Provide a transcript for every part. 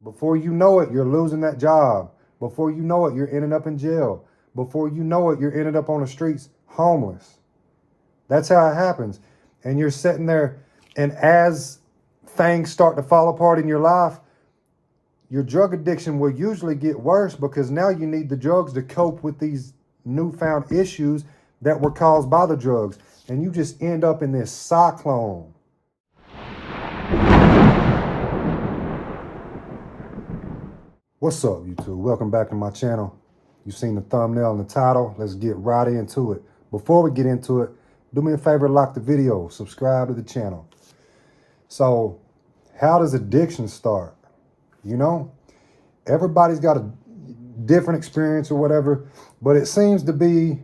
Before you know it, you're losing that job. Before you know it, you're ending up in jail. Before you know it, you're ending up on the streets homeless. That's how it happens. And you're sitting there, and as things start to fall apart in your life, your drug addiction will usually get worse because now you need the drugs to cope with these newfound issues that were caused by the drugs. And you just end up in this cyclone. What's up, YouTube? Welcome back to my channel. You've seen the thumbnail and the title. Let's get right into it. Before we get into it, do me a favor, like the video, subscribe to the channel. So, how does addiction start? You know, everybody's got a different experience or whatever, but it seems to be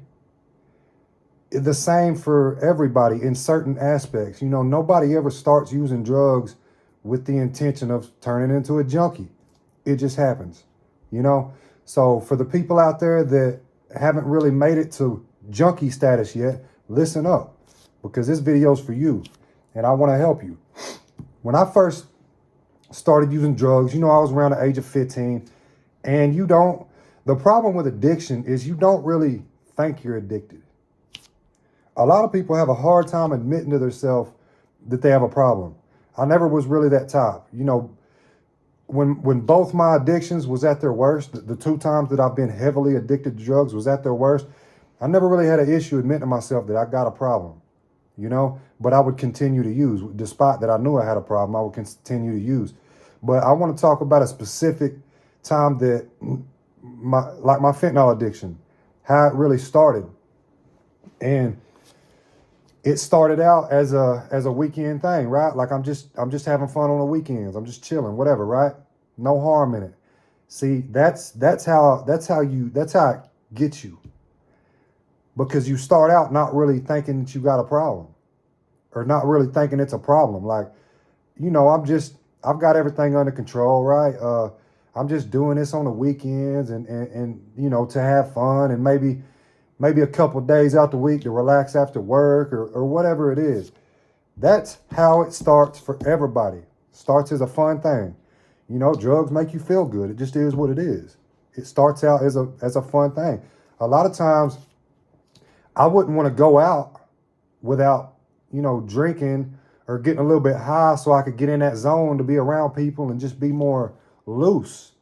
the same for everybody in certain aspects. You know, nobody ever starts using drugs with the intention of turning into a junkie. It just happens, you know? So for the people out there that haven't really made it to junkie status yet, listen up, because this video's for you and I want to help you. When I first started using drugs, you know, I was around the age of 15, and the problem with addiction is you don't really think you're addicted. A lot of people have a hard time admitting to themselves that they have a problem. I never was really that type. You know, when both my addictions was at their worst, the two times that I've been heavily addicted to drugs was at their worst, I never really had an issue admitting to myself that I got a problem, you know, but I would continue to use. Despite that I knew I had a problem, I would continue to use. But I want to talk about a specific time that my fentanyl addiction, how it really started. And it started out as a weekend thing, right? Like I'm just having fun on the weekends. I'm just chilling, whatever, right? No harm in it. See, that's how it gets you. Because you start out not really thinking that you got a problem, or not really thinking it's a problem. Like, you know, I've got everything under control, right? I'm just doing this on the weekends and you know, to have fun, and maybe a couple of days out the week to relax after work or whatever it is. That's how it starts for everybody. Starts as a fun thing. You know, drugs make you feel good. It just is what it is. It starts out as a fun thing. A lot of times I wouldn't want to go out without, you know, drinking or getting a little bit high so I could get in that zone to be around people and just be more loose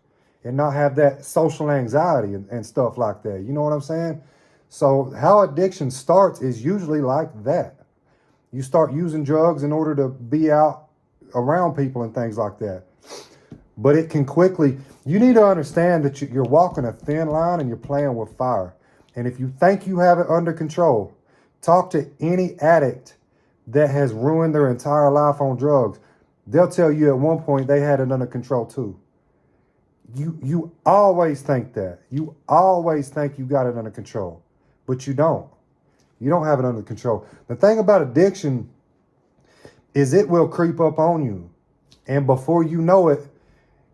and not have that social anxiety and stuff like that. You know what I'm saying? So how addiction starts is usually like that. You start using drugs in order to be out around people and things like that. But it can quickly, you need to understand that you're walking a thin line and you're playing with fire. And if you think you have it under control, talk to any addict that has ruined their entire life on drugs. They'll tell you at one point they had it under control too. You always think that. You always think you got it under control. But you don't. You don't have it under control. The thing about addiction is it will creep up on you. And before you know it,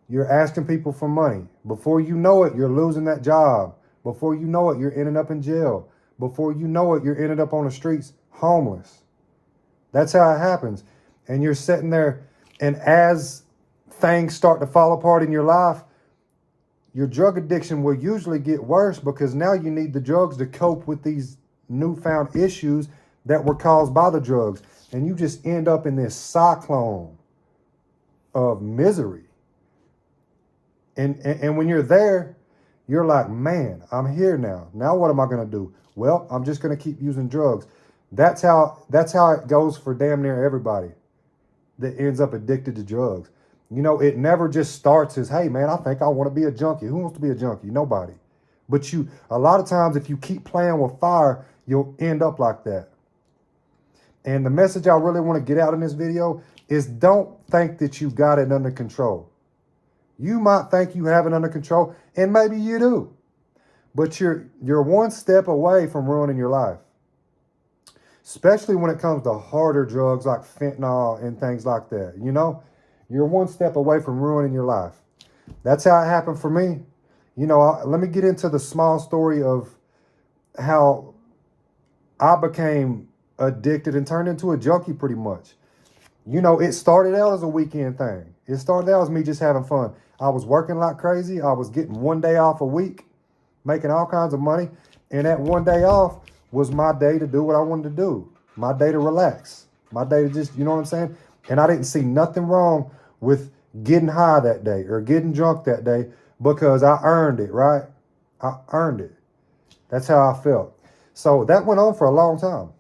you're asking people for money. Before you know it, you're losing that job. Before you know it, you're ending up in jail. Before you know it, you're ending up on the streets homeless. That's how it happens. And you're sitting there, and as things start to fall apart in your life, your drug addiction will usually get worse because now you need the drugs to cope with these newfound issues that were caused by the drugs. And you just end up in this cyclone of misery. And when you're there, you're like, man, I'm here now. Now what am I going to do? Well, I'm just going to keep using drugs. That's how it goes for damn near everybody that ends up addicted to drugs. You know, it never just starts as, hey, man, I think I want to be a junkie. Who wants to be a junkie? Nobody. But a lot of times, if you keep playing with fire, you'll end up like that. And the message I really want to get out in this video is don't think that you got it under control. You might think you have it under control, and maybe you do. But you're one step away from ruining your life. Especially when it comes to harder drugs like fentanyl and things like that, you know? You're one step away from ruining your life. That's how it happened for me. You know, let me get into the small story of how I became addicted and turned into a junkie pretty much. You know, it started out as a weekend thing. It started out as me just having fun. I was working like crazy. I was getting 1 day off a week, making all kinds of money. And that 1 day off was my day to do what I wanted to do, my day to relax, my day to just, you know what I'm saying? And I didn't see nothing wrong with getting high that day or getting drunk that day because I earned it, right? I earned it. That's how I felt. So that went on for a long time.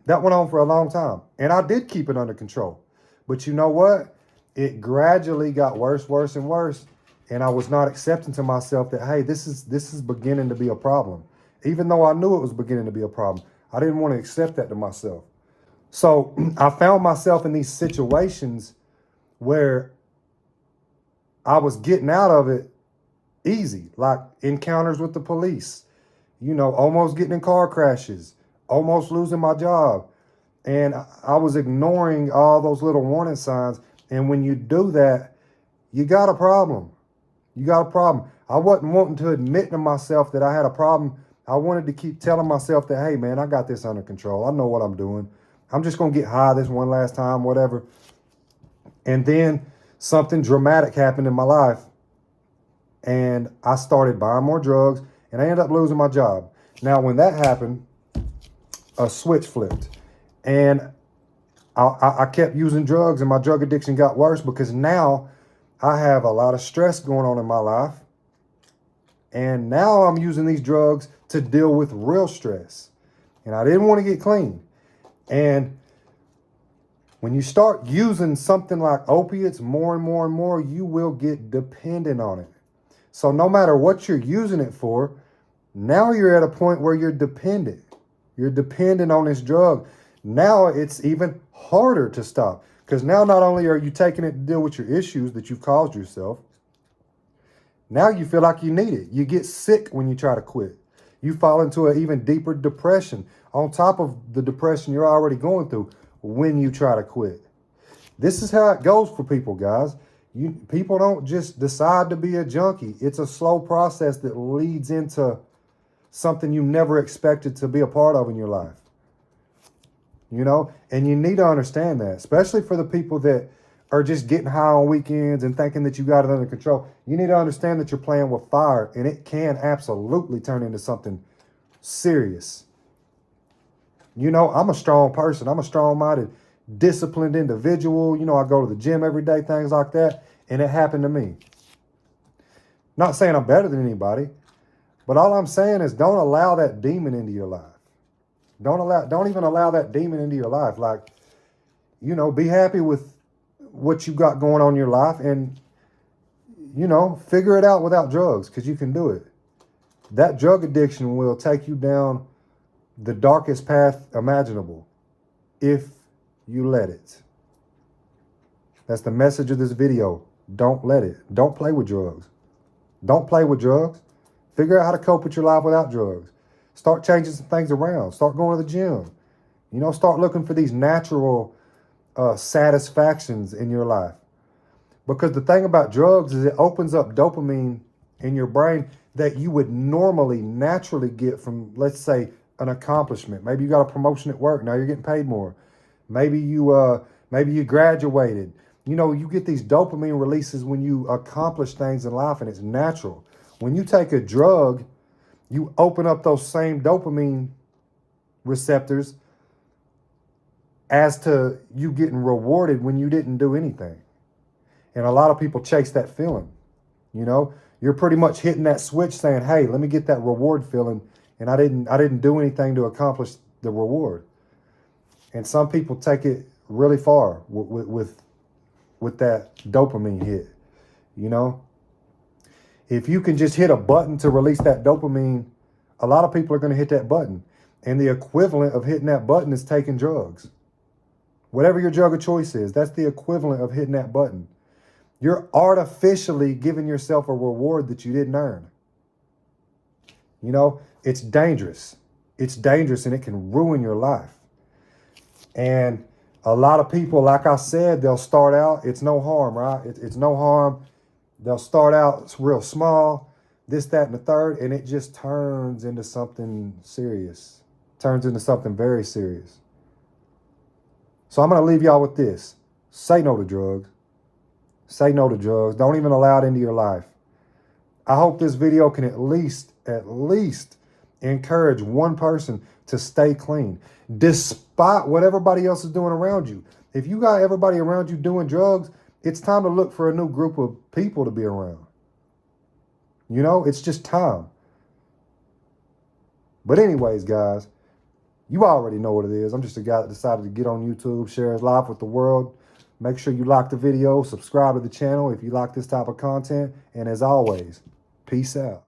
That went on for a long time. And I did keep it under control. But you know what? It gradually got worse, worse, and worse. And I was not accepting to myself that, hey, this is beginning to be a problem. Even though I knew it was beginning to be a problem, I didn't want to accept that to myself. So I found myself in these situations where I was getting out of it easy, like encounters with the police, almost getting in car crashes, almost losing my job. And I was ignoring all those little warning signs. And when you do that, you got a problem. You got a problem. I wasn't wanting to admit to myself that I had a problem. I wanted to keep telling myself that, hey, man, I got this under control. I know what I'm doing. I'm just going to get high this one last time, whatever. And then something dramatic happened in my life. And I started buying more drugs. And I ended up losing my job. Now, when that happened, a switch flipped. And I kept using drugs, and my drug addiction got worse because now I have a lot of stress going on in my life. And now I'm using these drugs to deal with real stress. And I didn't want to get clean. And when you start using something like opiates more and more and more, you will get dependent on it. So no matter what you're using it for, now you're at a point where you're dependent. You're dependent on this drug. Now it's even harder to stop because now not only are you taking it to deal with your issues that you've caused yourself, now you feel like you need it. You get sick when you try to quit. You fall into an even deeper depression on top of the depression you're already going through when you try to quit. This is how it goes for people, guys. People don't just decide to be a junkie. It's a slow process that leads into something you never expected to be a part of in your life. And you need to understand that, especially for the people that are just getting high on weekends and thinking that you got it under control. You need to understand that you're playing with fire, and it can absolutely turn into something serious. I'm a strong person. I'm a strong-minded, disciplined individual. I go to the gym every day, things like that, and it happened to me. Not saying I'm better than anybody, but all I'm saying is don't allow that demon into your life. Don't even allow that demon into your life. Like, be happy with what you got going on in your life and, figure it out without drugs because you can do it. That drug addiction will take you down the darkest path imaginable if you let it. That's the message of this video. Don't let it. Don't play with drugs. Don't play with drugs. Figure out how to cope with your life without drugs. Start changing some things around. Start going to the gym. Start looking for these natural satisfactions in your life. Because the thing about drugs is it opens up dopamine in your brain that you would normally, naturally get from, let's say, an accomplishment. Maybe you got a promotion at work. Now you're getting paid more. Maybe you graduated. You get these dopamine releases when you accomplish things in life, and it's natural. When you take a drug, you open up those same dopamine receptors as to you getting rewarded when you didn't do anything. And a lot of people chase that feeling. You're pretty much hitting that switch saying, hey, let me get that reward feeling. And I didn't do anything to accomplish the reward. And some people take it really far with that dopamine hit. If you can just hit a button to release that dopamine, a lot of people are going to hit that button. And the equivalent of hitting that button is taking drugs. Whatever your drug of choice is, that's the equivalent of hitting that button. You're artificially giving yourself a reward that you didn't earn. It's dangerous. It's dangerous, and it can ruin your life. And a lot of people, like I said, they'll start out, it's no harm, right? It's no harm. They'll start out real small, this, that, and the third, and it just turns into something serious. Turns into something very serious. So I'm going to leave y'all with this. Say no to drugs. Say no to drugs. Don't even allow it into your life. I hope this video can at least encourage one person to stay clean, despite what everybody else is doing around you. If you got everybody around you doing drugs, it's time to look for a new group of people to be around. You know, it's just time. But anyways, guys, you already know what it is. I'm just a guy that decided to get on YouTube, share his life with the world. Make sure you like the video, subscribe to the channel if you like this type of content. And as always, peace out.